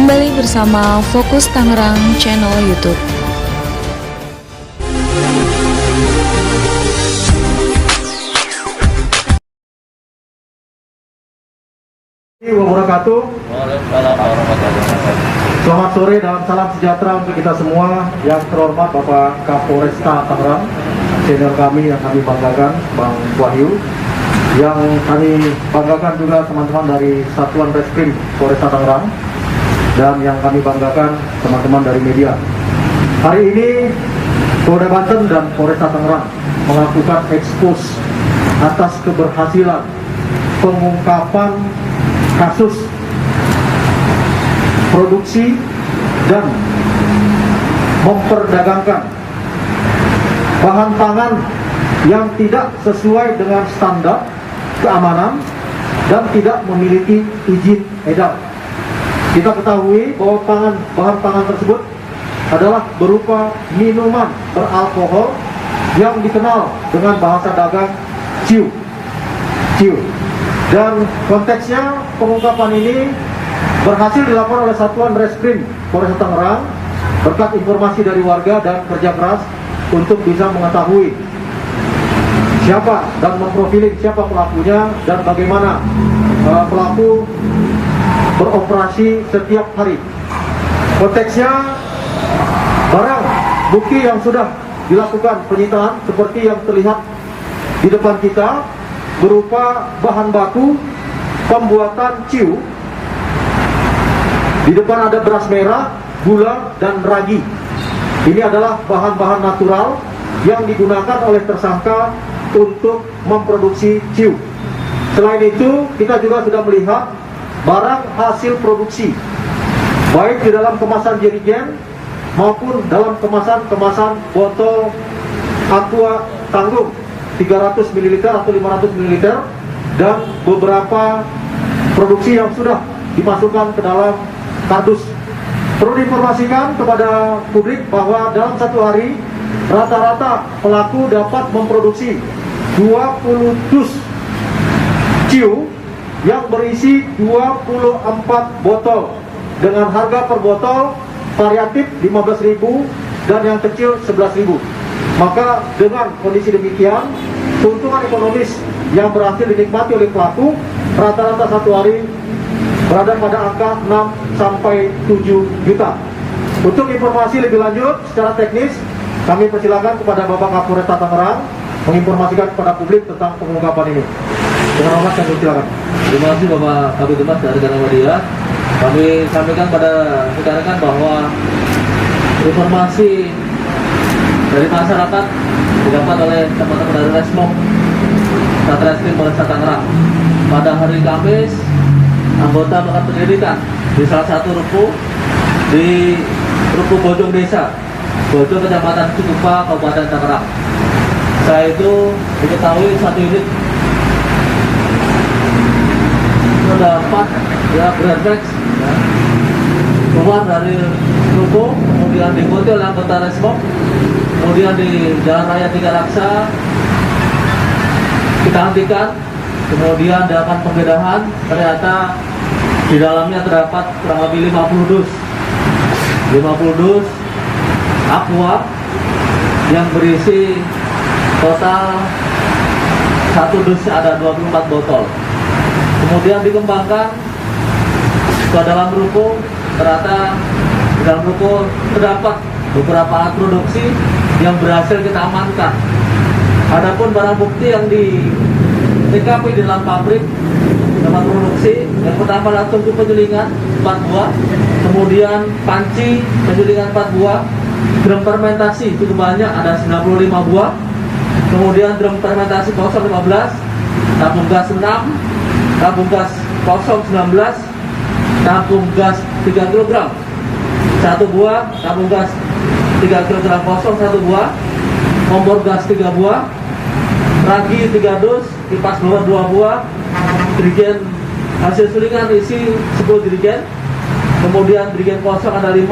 Kembali bersama Fokus Tangerang Channel YouTube. Wabarakatuh. Selamat sore dan salam sejahtera untuk kita semua. Yang terhormat Bapak Kapolresta Tangerang, senior kami yang kami banggakan, Bang Wahyu. Yang kami banggakan juga teman-teman dari Satuan Reskrim Polresta Tangerang, dan yang kami banggakan teman-teman dari media. Hari ini Polda Banten dan Polresta Tangerang melakukan ekspos atas keberhasilan pengungkapan kasus produksi dan memperdagangkan bahan pangan yang tidak sesuai dengan standar keamanan dan tidak memiliki izin edar. Kita ketahui bahwa bahan pangan tersebut adalah berupa minuman beralkohol yang dikenal dengan bahasa dagang ciu. Dan konteksnya pengungkapan ini berhasil dilakukan oleh Satuan Reskrim Polresta Tangerang berkat informasi dari warga dan kerja keras untuk bisa mengetahui siapa dan memprofiling siapa pelakunya dan bagaimana pelaku beroperasi setiap hari. Konteksnya barang bukti yang sudah dilakukan penyitaan seperti yang terlihat di depan kita berupa bahan baku pembuatan ciu. Di depan ada beras merah, gula, dan ragi. Ini adalah bahan-bahan natural yang digunakan oleh tersangka untuk memproduksi ciu. Selain itu, kita juga sudah melihat barang hasil produksi, baik di dalam kemasan jerigen maupun dalam kemasan botol aqua tanggung 300 ml atau 500 ml, dan beberapa produksi yang sudah dimasukkan ke dalam kardus. Perlu diinformasikan kepada publik bahwa dalam satu hari rata-rata pelaku dapat memproduksi 20 dus ciu yang berisi 24 botol dengan harga per botol variatif 15.000 dan yang kecil 11.000. Maka dengan kondisi demikian, keuntungan ekonomis yang berhasil dinikmati oleh pelaku rata-rata satu hari berada pada angka 6 sampai 7 juta. Untuk informasi lebih lanjut secara teknis, kami persilakan kepada Bapak Kapolresta Tangerang menginformasikan kepada publik tentang pengungkapan ini. Dengan hormat kami silakan. Terima kasih Bapak Kabid Humas dari Tangerang Media. Kami sampaikan pada rekan-rekan bahwa informasi dari masyarakat didapat oleh teman-teman dari Resmob Satreskrim Polresta Tangerang. Pada hari Kamis, anggota melakukan penyelidikan di salah satu ruko di Ruko Bojong Desa, Bojong Kecamatan Cikupa, Kabupaten Tangerang. Setelah itu diketahui satu unit terdapat Brandrex keluar dari ruko, kemudian diikuti oleh anggota Resmob. Kemudian di Jalan Raya Tiga Raksa kita hentikan, kemudian dilakukan penggeledahan. Ternyata di dalamnya terdapat kurang lebih 50 dus aqua yang berisi total satu dus ada 24 botol. Kemudian dikembangkan ke dalam ruko, ternyata di dalam ruko terdapat beberapa alat produksi yang berhasil kita amankan. Adapun barang bukti yang di TKP di dalam pabrik tempat produksi, yang pertama adalah tungku penyulingan 4 buah, kemudian panci penyulingan 4 buah, drum fermentasi cukup banyak ada 95 buah, kemudian drum fermentasi 015, tabung gas 6, tabung gas 019, tabung gas 3 kg 1 buah, tabung gas 3 kg kosong 1 buah, kompor gas 3 buah, ragi 3 dus, kipas blower 2 buah, jerigen hasil sulingan isi 10 jerigen, kemudian jerigen kosong ada 5,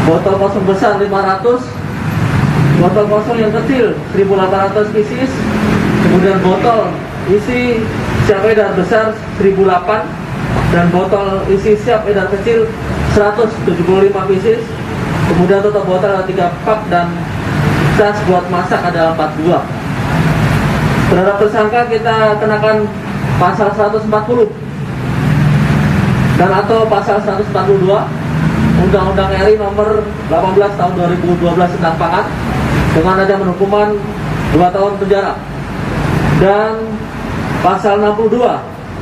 botol kosong besar 500, botol kosong yang kecil 1800 pieces, kemudian botol isi siap edar besar 1008, dan botol isi siap edar kecil 175 pieces. Kemudian total botol ada 3 pak dan tas buat masak ada 4 buah. Terhadap tersangka kita kenakan pasal 140 dan atau pasal 142 Undang-Undang RI nomor 18 tahun 2012 tentang pangan dengan ancaman hukuman 2 tahun penjara, dan pasal 62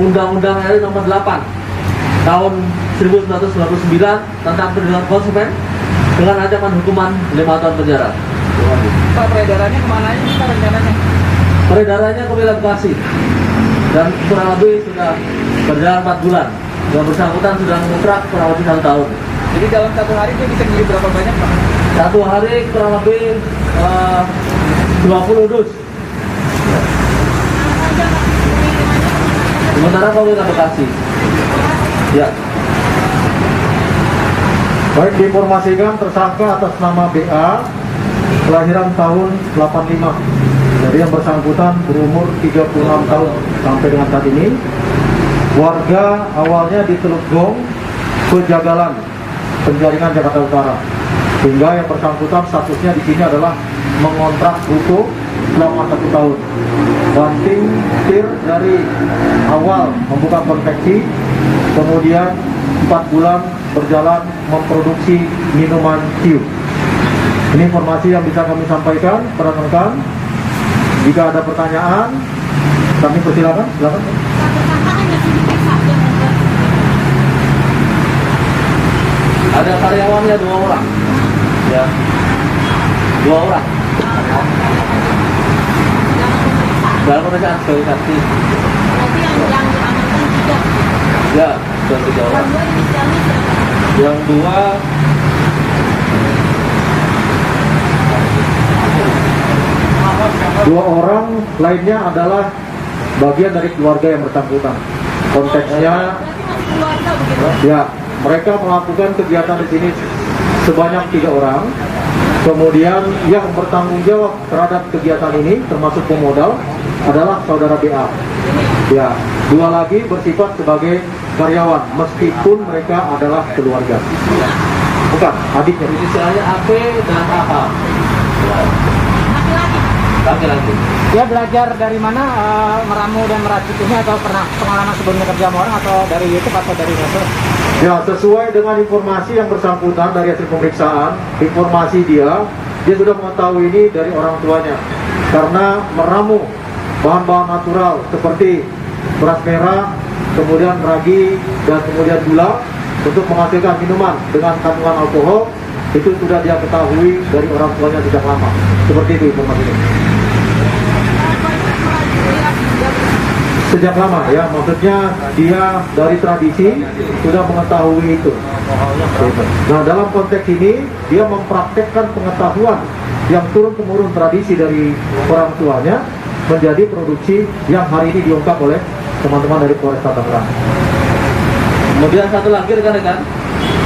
Undang-Undang RI nomor 8 tahun 1999 tentang perlindungan konsumen dengan ancaman hukuman 5 tahun penjara. Pak, peredarannya kemana aja Pak rencananya? Peredarannya ke wilayah Bekasi dan kurang lebih sudah berjalan 4 bulan. Yang bersangkutan sudah mengontrak kurang lebih 1 tahun. Jadi dalam satu hari dia bisa beli berapa banyak Pak? Satu hari kurang lebih 20 dus. Sementara ke wilayah Bekasi. Ya. Baik, diinformasikan tersangka atas nama BA, kelahiran tahun 85. Jadi yang bersangkutan berumur 36 tahun sampai dengan saat ini. Warga awalnya di Teluk Gong, Pejagalan, Penjaringan, Jakarta Utara. Sehingga yang bersangkutan statusnya di sini adalah mengontrak buku selama 1 tahun. Banting setir dari awal membuka konveksi, kemudian 4 bulan berjalan memproduksi minuman ciu. Ini informasi yang bisa kami sampaikan kepada rekan. Jika ada pertanyaan, kami persilakan. Silakan. Ada karyawannya 2 orang. Ya. 2 orang. Dalam pemeriksaan sebagai saksi. Berarti yang diamankan 3. Ya, sudah 3 orang. Yang 2 inisialnya siapa? Yang 2 2 orang lainnya adalah bagian dari keluarga yang bersangkutan. Konteksnya, Berarti masih keluarga begitu? ya, mereka melakukan kegiatan di sini sebanyak 3 orang. Kemudian yang bertanggung jawab terhadap kegiatan ini termasuk pemodal adalah saudara BA. Ya, 2 lagi bersifat sebagai karyawan meskipun mereka adalah keluarga. Bukan, adiknya. inisialnya AP dan AH. Laki-laki? Laki-laki. Dia belajar dari mana meramu dan meracik ini, atau pernah pengalaman sebelumnya kerja sama orang, atau dari YouTube atau dari medsos? Ya, sesuai dengan informasi yang bersangkutan dari hasil pemeriksaan, informasi dia sudah mengetahui ini dari orang tuanya. Karena meramu bahan-bahan natural seperti beras merah, kemudian ragi, dan kemudian gula untuk menghasilkan minuman dengan kandungan alkohol, itu sudah dia ketahui dari orang tuanya sejak lama. Seperti itu informasinya. Sejak lama ya, maksudnya dia dari tradisi sudah mengetahui itu. Nah, dalam konteks ini dia mempraktekkan pengetahuan yang turun-temurun tradisi dari orang tuanya menjadi produksi yang hari ini diungkap oleh teman-teman dari Polresta Tangerang. Kemudian satu lagi rekan-rekan,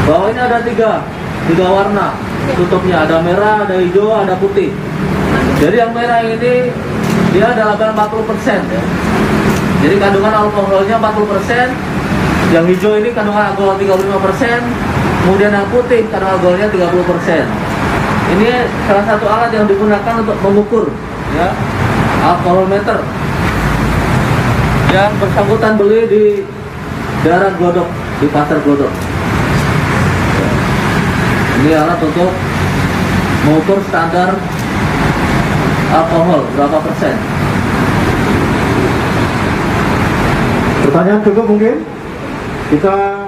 bahwa ini ada tiga warna tutupnya, ada merah, ada hijau, ada putih. Jadi yang merah ini dia adalah 40% ya. Jadi kandungan alkoholnya 40%, yang hijau ini kandungan alkohol 35%, kemudian yang putih kandungan alkoholnya 30%. Ini salah satu alat yang digunakan untuk mengukur ya, alkoholometer. Yang bersangkutan beli di daerah Glodok, di pasar Glodok. Ini alat untuk mengukur standar alkohol berapa persen. Pertanyaan cukup mungkin? Kita